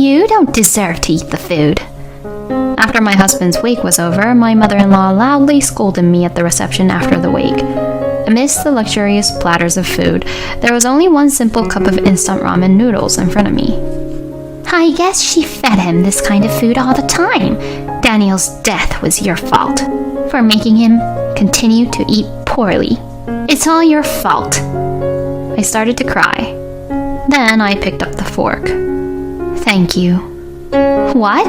You don't deserve to eat the food. After my husband's wake was over, my mother-in-law loudly scolded me at the reception after the wake. Amidst the luxurious platters of food, there was only one simple cup of instant ramen noodles in front of me. I guess she fed him this kind of food all the time. Daniel's death was your fault, for making him continue to eat poorly. It's all your fault. I started to cry. Then I picked up the fork. Thank you. What?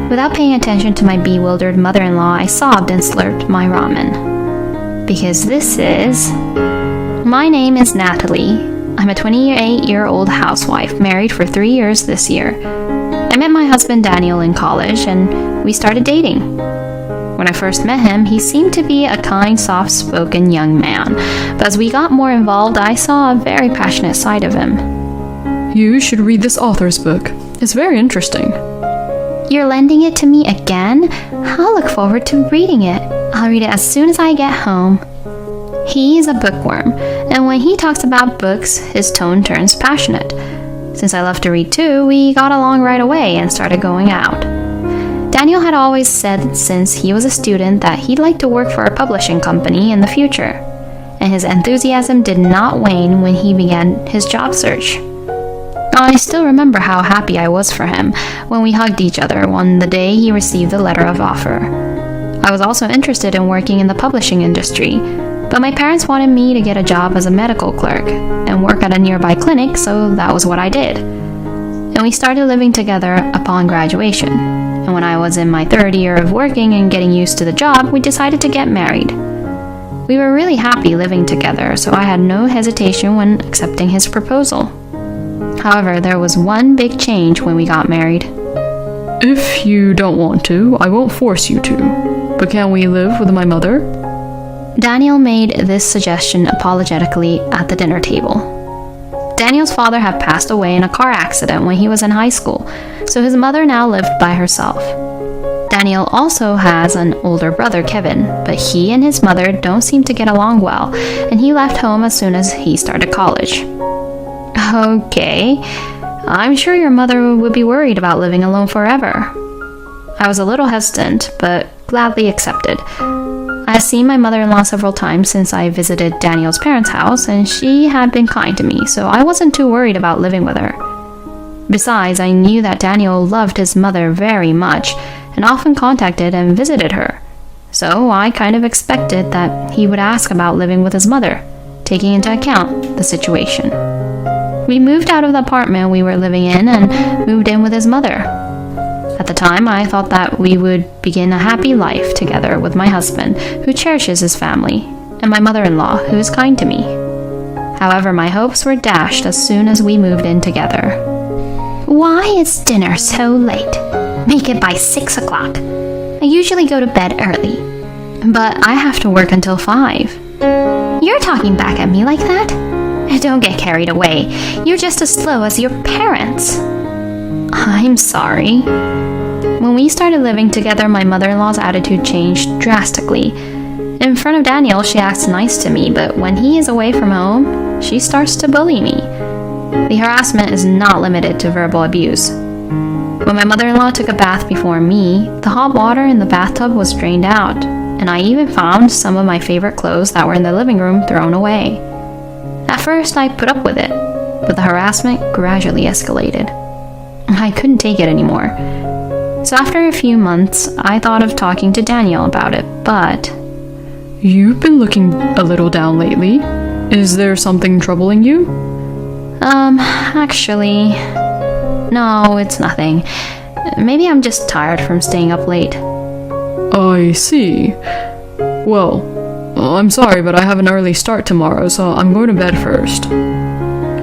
Without paying attention to my bewildered mother-in-law, I sobbed and slurped my ramen. Because this is... My name is Natalie. I'm a 28-year-old housewife, married for 3 years this year. I met my husband Daniel in college, and we started dating. When I first met him, he seemed to be a kind, soft-spoken young man, but as we got more involved, I saw a very passionate side of him. You should read this author's book. It's very interesting. You're lending it to me again? I'll look forward to reading it. I'll read it as soon as I get home. He's a bookworm, and when he talks about books, his tone turns passionate. Since I love to read too, we got along right away and started going out. Daniel had always said since he was a student that he'd like to work for a publishing company in the future, and his enthusiasm did not wane when he began his job search. I still remember how happy I was for him when we hugged each other on the day he received the letter of offer. I was also interested in working in the publishing industry, but my parents wanted me to get a job as a medical clerk and work at a nearby clinic, so that was what I did. And we started living together upon graduation. And when I was in my third year of working and getting used to the job, we decided to get married. We were really happy living together, so I had no hesitation when accepting his proposal. However, there was one big change when we got married. If you don't want to, I won't force you to. But can we live with my mother? Daniel made this suggestion apologetically at the dinner table. Daniel's father had passed away in a car accident when he was in high school, so his mother now lived by herself. Daniel also has an older brother, Kevin, but he and his mother don't seem to get along well, and he left home as soon as he started college. Okay, I'm sure your mother would be worried about living alone forever. I was a little hesitant, but gladly accepted. I had seen my mother-in-law several times since I visited Daniel's parents' house, and she had been kind to me, so I wasn't too worried about living with her. Besides, I knew that Daniel loved his mother very much, and often contacted and visited her. So I kind of expected that he would ask about living with his mother, taking into account the situation. We moved out of the apartment we were living in and moved in with his mother. At the time, I thought that we would begin a happy life together with my husband, who cherishes his family, and my mother-in-law, who is kind to me. However, my hopes were dashed as soon as we moved in together. Why is dinner so late? Make it by 6 o'clock. I usually go to bed early, but I have to work until 5. You're talking back at me like that? Don't get carried away. You're just as slow as your parents. I'm sorry. When we started living together, my mother-in-law's attitude changed drastically. In front of Daniel, she acts nice to me, but when he is away from home, she starts to bully me. The harassment is not limited to verbal abuse. When my mother-in-law took a bath before me, the hot water in the bathtub was drained out, and I even found some of my favorite clothes that were in the living room thrown away. At first, I put up with it, but the harassment gradually escalated. I couldn't take it anymore. So after a few months, I thought of talking to Daniel about it, but... You've been looking a little down lately. Is there something troubling you? Actually... No, it's nothing. Maybe I'm just tired from staying up late. I see. Well, I'm sorry, but I have an early start tomorrow, so I'm going to bed first.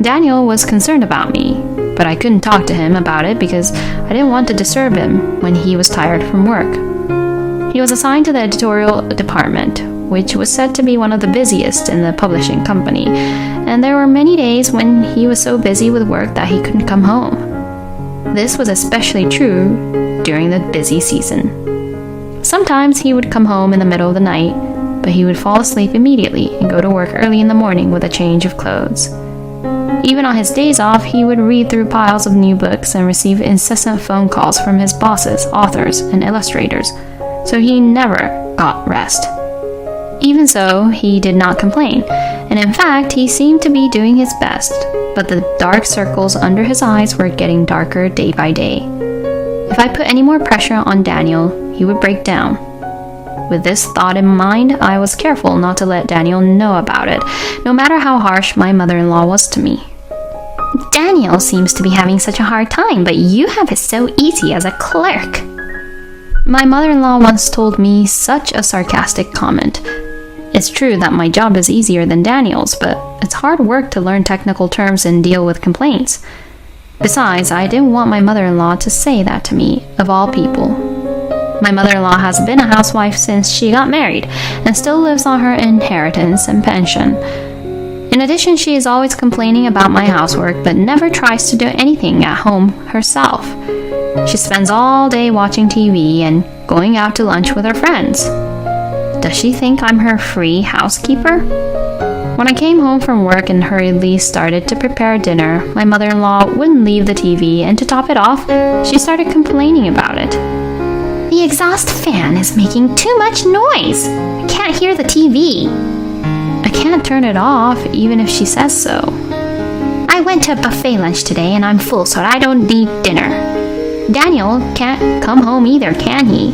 Daniel was concerned about me, but I couldn't talk to him about it because I didn't want to disturb him when he was tired from work. He was assigned to the editorial department, which was said to be one of the busiest in the publishing company, and there were many days when he was so busy with work that he couldn't come home. This was especially true during the busy season. Sometimes he would come home in the middle of the night, but he would fall asleep immediately and go to work early in the morning with a change of clothes. Even on his days off, he would read through piles of new books and receive incessant phone calls from his bosses, authors, and illustrators, so he never got rest. Even so, he did not complain, and in fact, he seemed to be doing his best, but the dark circles under his eyes were getting darker day by day. If I put any more pressure on Daniel, he would break down. With this thought in mind, I was careful not to let Daniel know about it, no matter how harsh my mother-in-law was to me. Daniel seems to be having such a hard time, but you have it so easy as a clerk. My mother-in-law once told me such a sarcastic comment. It's true that my job is easier than Daniel's, but it's hard work to learn technical terms and deal with complaints. Besides, I didn't want my mother-in-law to say that to me, of all people. My mother-in-law has been a housewife since she got married, and still lives on her inheritance and pension. In addition, she is always complaining about my housework, but never tries to do anything at home herself. She spends all day watching TV and going out to lunch with her friends. Does she think I'm her free housekeeper? When I came home from work and hurriedly started to prepare dinner, my mother-in-law wouldn't leave the TV, and to top it off, she started complaining about it. The exhaust fan is making too much noise. I can't hear the TV. I can't turn it off, even if she says so. I went to a buffet lunch today and I'm full, so I don't need dinner. Daniel can't come home either, can he?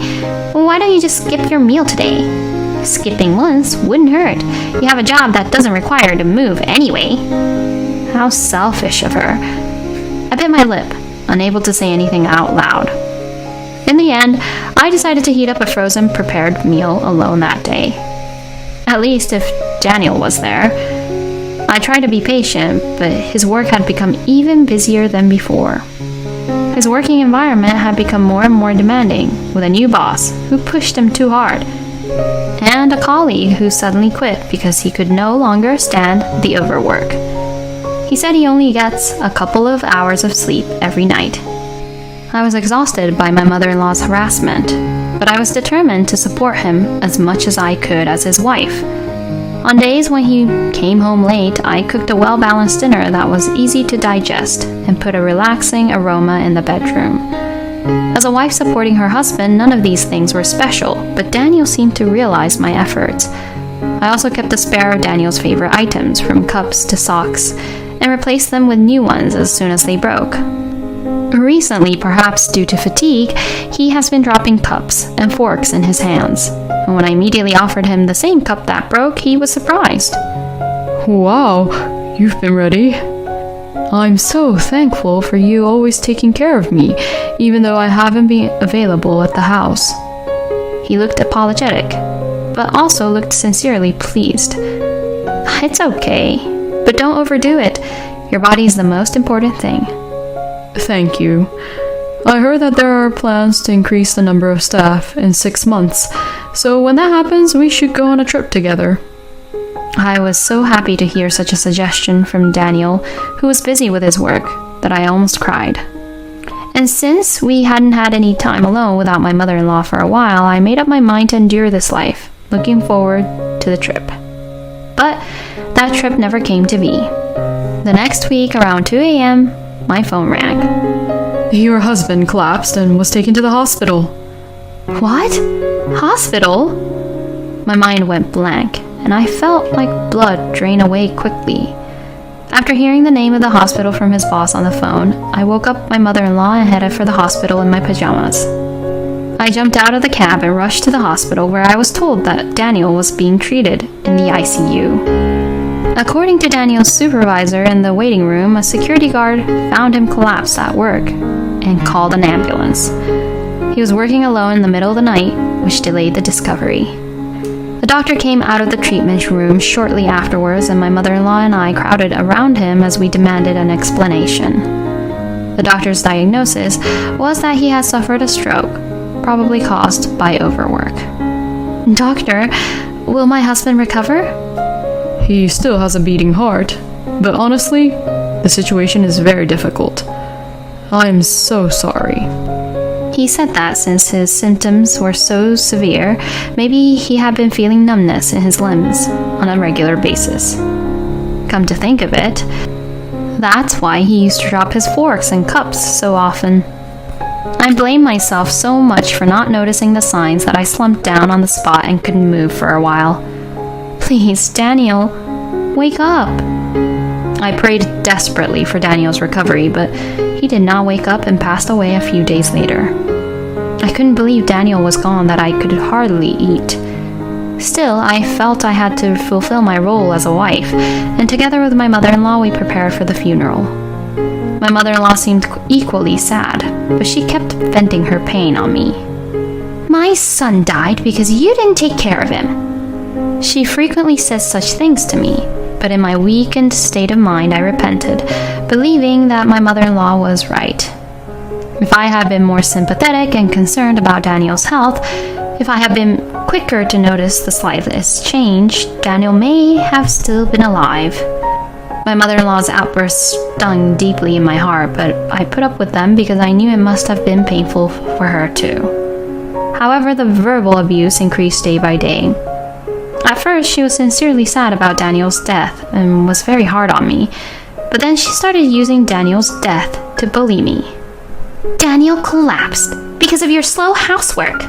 Why don't you just skip your meal today? Skipping once wouldn't hurt. You have a job that doesn't require you to move anyway. How selfish of her. I bit my lip, unable to say anything out loud. In the end, I decided to heat up a frozen prepared meal alone that day. At least if Daniel was there. I tried to be patient, but his work had become even busier than before. His working environment had become more and more demanding, with a new boss who pushed him too hard, and a colleague who suddenly quit because he could no longer stand the overwork. He said he only gets a couple of hours of sleep every night. I was exhausted by my mother-in-law's harassment, but I was determined to support him as much as I could as his wife. On days when he came home late, I cooked a well-balanced dinner that was easy to digest and put a relaxing aroma in the bedroom. As a wife supporting her husband, none of these things were special, but Daniel seemed to realize my efforts. I also kept a spare of Daniel's favorite items, from cups to socks, and replaced them with new ones as soon as they broke. Recently, perhaps due to fatigue, he has been dropping cups and forks in his hands. And when I immediately offered him the same cup that broke, he was surprised. Wow, you've been ready. I'm so thankful for you always taking care of me, even though I haven't been available at the house. He looked apologetic, but also looked sincerely pleased. It's okay, but don't overdo it. Your body is the most important thing. Thank you. I heard that there are plans to increase the number of staff in 6 months, so when that happens, we should go on a trip together. I was so happy to hear such a suggestion from Daniel, who was busy with his work, that I almost cried. And since we hadn't had any time alone without my mother-in-law for a while, I made up my mind to endure this life, looking forward to the trip. But that trip never came to be. The next week, around 2 a.m., my phone rang. Your husband collapsed and was taken to the hospital. What? Hospital? My mind went blank, and I felt like blood drain away quickly. After hearing the name of the hospital from his boss on the phone, I woke up my mother-in-law and headed for the hospital in my pajamas. I jumped out of the cab and rushed to the hospital, where I was told that Daniel was being treated in the ICU. According to Daniel's supervisor in the waiting room, a security guard found him collapsed at work and called an ambulance. He was working alone in the middle of the night, which delayed the discovery. The doctor came out of the treatment room shortly afterwards, and my mother-in-law and I crowded around him as we demanded an explanation. The doctor's diagnosis was that he had suffered a stroke, probably caused by overwork. Doctor, will my husband recover? He still has a beating heart, but honestly, the situation is very difficult. I'm so sorry. He said that since his symptoms were so severe, maybe he had been feeling numbness in his limbs on a regular basis. Come to think of it, That's why he used to drop his forks and cups so often. I blamed myself so much for not noticing the signs that I slumped down on the spot and couldn't move for a while. Please, Daniel, wake up. I prayed desperately for Daniel's recovery, but he did not wake up and passed away a few days later. I couldn't believe Daniel was gone, that I could hardly eat. Still, I felt I had to fulfill my role as a wife, and together with my mother-in-law, we prepared for the funeral. My mother-in-law seemed equally sad, but she kept venting her pain on me. My son died because you didn't take care of him. She frequently says such things to me, but in my weakened state of mind, I repented, believing that my mother-in-law was right. If I had been more sympathetic and concerned about Daniel's health, if I had been quicker to notice the slightest change, Daniel may have still been alive. My mother-in-law's outbursts stung deeply in my heart, but I put up with them because I knew it must have been painful for her too. However, the verbal abuse increased day by day. At first, she was sincerely sad about Daniel's death and was very hard on me, but then she started using Daniel's death to bully me. Daniel collapsed because of your slow housework.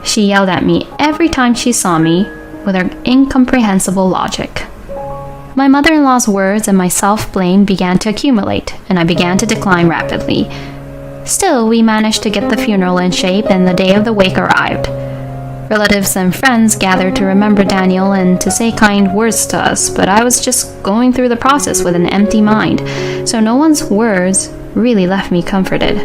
She yelled at me every time she saw me with her incomprehensible logic. My mother-in-law's words and my self-blame began to accumulate, and I began to decline rapidly. Still, we managed to get the funeral in shape, and the day of the wake arrived. Relatives and friends gathered to remember Daniel and to say kind words to us, but I was just going through the process with an empty mind, so no one's words really left me comforted.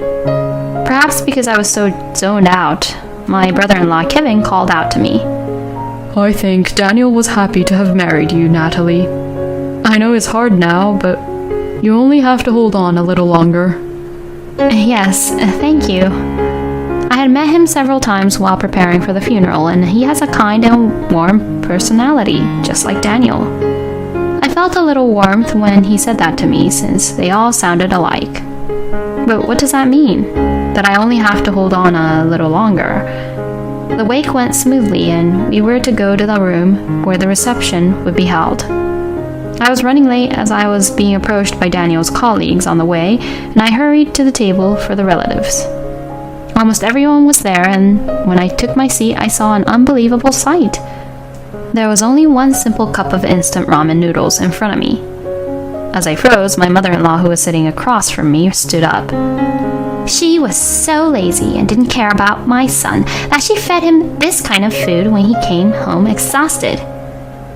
Perhaps because I was so zoned out, my brother-in-law Kevin called out to me. I think Daniel was happy to have married you, Natalie. I know it's hard now, but you only have to hold on a little longer. Yes, thank you. I had met him several times while preparing for the funeral, and he has a kind and warm personality, just like Daniel. I felt a little warmth when he said that to me, since they all sounded alike. But what does that mean? That I only have to hold on a little longer? The wake went smoothly, and we were to go to the room where the reception would be held. I was running late as I was being approached by Daniel's colleagues on the way, and I hurried to the table for the relatives. Almost everyone was there, and when I took my seat, I saw an unbelievable sight. There was only one simple cup of instant ramen noodles in front of me. As I froze, my mother-in-law, who was sitting across from me, stood up. She was so lazy and didn't care about my son that she fed him this kind of food when he came home exhausted.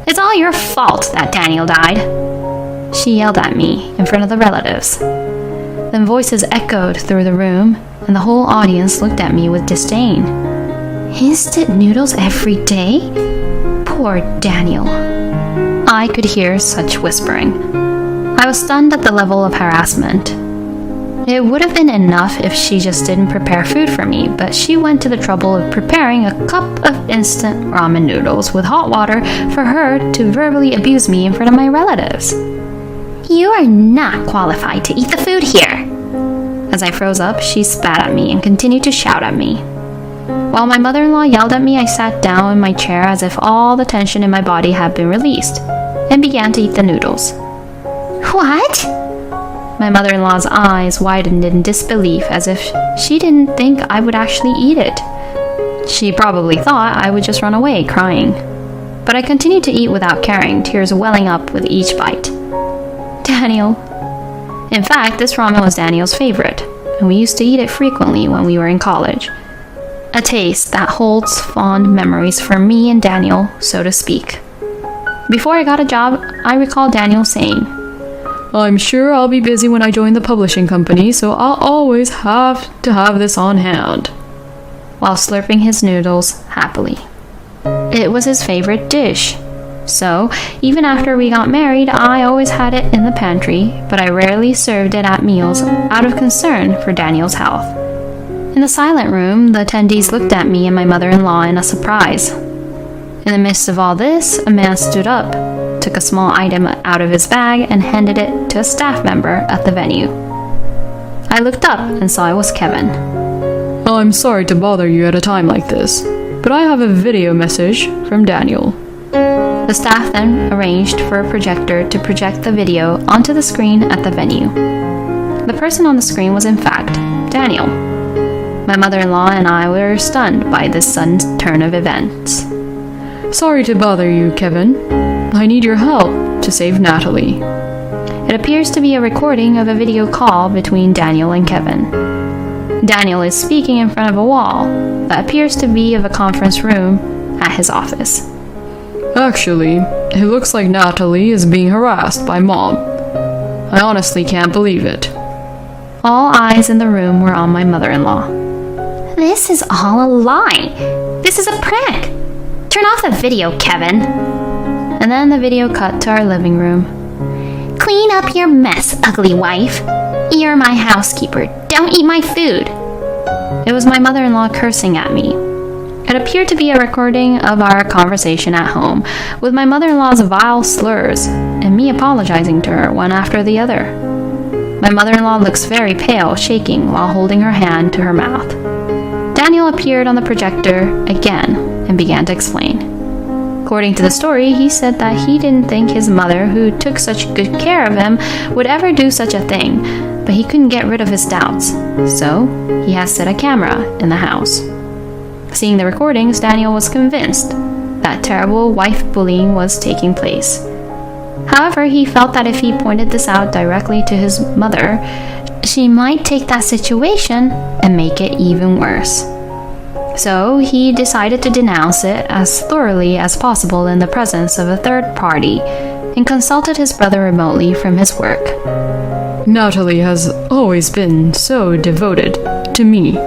It's all your fault that Daniel died. She yelled at me in front of the relatives. Then voices echoed through the room, and the whole audience looked at me with disdain. Instant noodles every day? Poor Daniel. I could hear such whispering. I was stunned at the level of harassment. It would have been enough if she just didn't prepare food for me, but she went to the trouble of preparing a cup of instant ramen noodles with hot water for her to verbally abuse me in front of my relatives. You are not qualified to eat the food here. As I froze up, she spat at me and continued to shout at me. While my mother-in-law yelled at me, I sat down in my chair as if all the tension in my body had been released, and began to eat the noodles. What? My mother-in-law's eyes widened in disbelief, as if she didn't think I would actually eat it. She probably thought I would just run away, crying. But I continued to eat without caring, tears welling up with each bite. Daniel. In fact, this ramen was Daniel's favorite, and we used to eat it frequently when we were in college. A taste that holds fond memories for me and Daniel, so to speak. Before I got a job, I recall Daniel saying, I'm sure I'll be busy when I join the publishing company, so I'll always have to have this on hand, while slurping his noodles happily. It was his favorite dish. So, even after we got married, I always had it in the pantry, but I rarely served it at meals out of concern for Daniel's health. In the silent room, the attendees looked at me and my mother-in-law in a surprise. In the midst of all this, a man stood up, took a small item out of his bag, and handed it to a staff member at the venue. I looked up and saw it was Kevin. I'm sorry to bother you at a time like this, but I have a video message from Daniel. The staff then arranged for a projector to project the video onto the screen at the venue. The person on the screen was in fact Daniel. My mother-in-law and I were stunned by this sudden turn of events. Sorry to bother you, Kevin. I need your help to save Natalie. It appears to be a recording of a video call between Daniel and Kevin. Daniel is speaking in front of a wall that appears to be of a conference room at his office. Actually, it looks like Natalie is being harassed by Mom. I honestly can't believe it. All eyes in the room were on my mother-in-law. This is all a lie. This is a prank. Turn off the video, Kevin. And then the video cut to our living room. Clean up your mess, ugly wife. You're my housekeeper. Don't eat my food. It was my mother-in-law cursing at me. It appeared to be a recording of our conversation at home, with my mother-in-law's vile slurs, and me apologizing to her one after the other. My mother-in-law looks very pale, shaking while holding her hand to her mouth. Daniel appeared on the projector again and began to explain. According to the story, he said that he didn't think his mother, who took such good care of him, would ever do such a thing, but he couldn't get rid of his doubts, so he has set a camera in the house. Seeing the recordings, Daniel was convinced that terrible wife bullying was taking place. However, he felt that if he pointed this out directly to his mother, she might take that situation and make it even worse. So he decided to denounce it as thoroughly as possible in the presence of a third party and consulted his brother remotely from his work. Natalie has always been so devoted to me.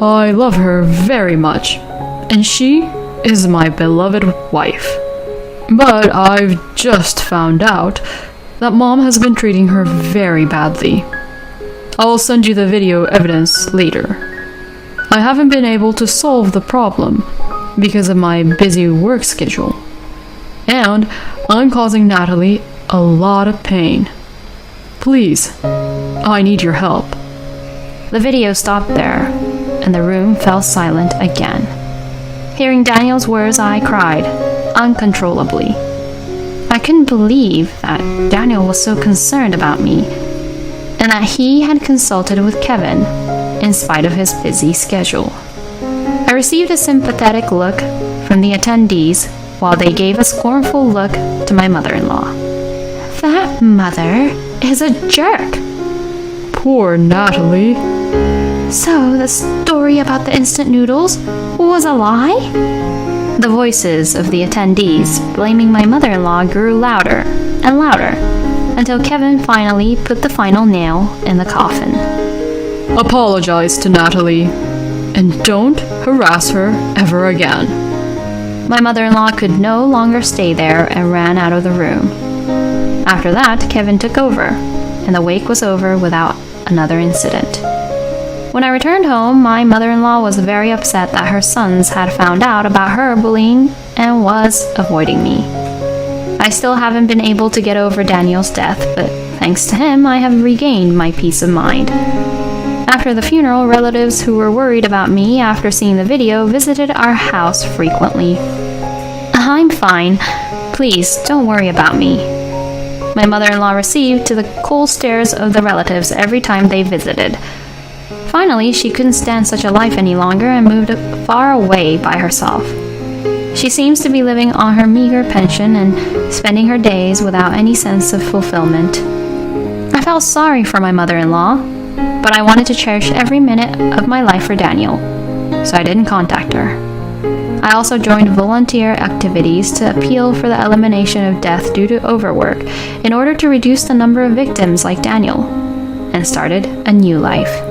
I love her very much, and she is my beloved wife. But I've just found out that Mom has been treating her very badly. I'll send you the video evidence later. I haven't been able to solve the problem because of my busy work schedule, and I'm causing Natalie a lot of pain. Please, I need your help. The video stopped there, and the room fell silent again. Hearing Daniel's words, I cried uncontrollably. I couldn't believe that Daniel was so concerned about me, and that he had consulted with Kevin in spite of his busy schedule. I received a sympathetic look from the attendees while they gave a scornful look to my mother-in-law. That mother is a jerk. Poor Natalie. So the story about the instant noodles was a lie? The voices of the attendees blaming my mother-in-law grew louder and louder until Kevin finally put the final nail in the coffin. Apologize to Natalie, and don't harass her ever again. My mother-in-law could no longer stay there and ran out of the room. After that, Kevin took over, and the wake was over without another incident. When I returned home, my mother-in-law was very upset that her sons had found out about her bullying and was avoiding me. I still haven't been able to get over Daniel's death, but thanks to him, I have regained my peace of mind. After the funeral, relatives who were worried about me after seeing the video visited our house frequently. I'm fine. Please, don't worry about me. My mother-in-law received to the cold stares of the relatives every time they visited. Finally, she couldn't stand such a life any longer and moved far away by herself. She seems to be living on her meager pension and spending her days without any sense of fulfillment. I felt sorry for my mother-in-law, but I wanted to cherish every minute of my life for Daniel, so I didn't contact her. I also joined volunteer activities to appeal for the elimination of death due to overwork in order to reduce the number of victims like Daniel, and started a new life.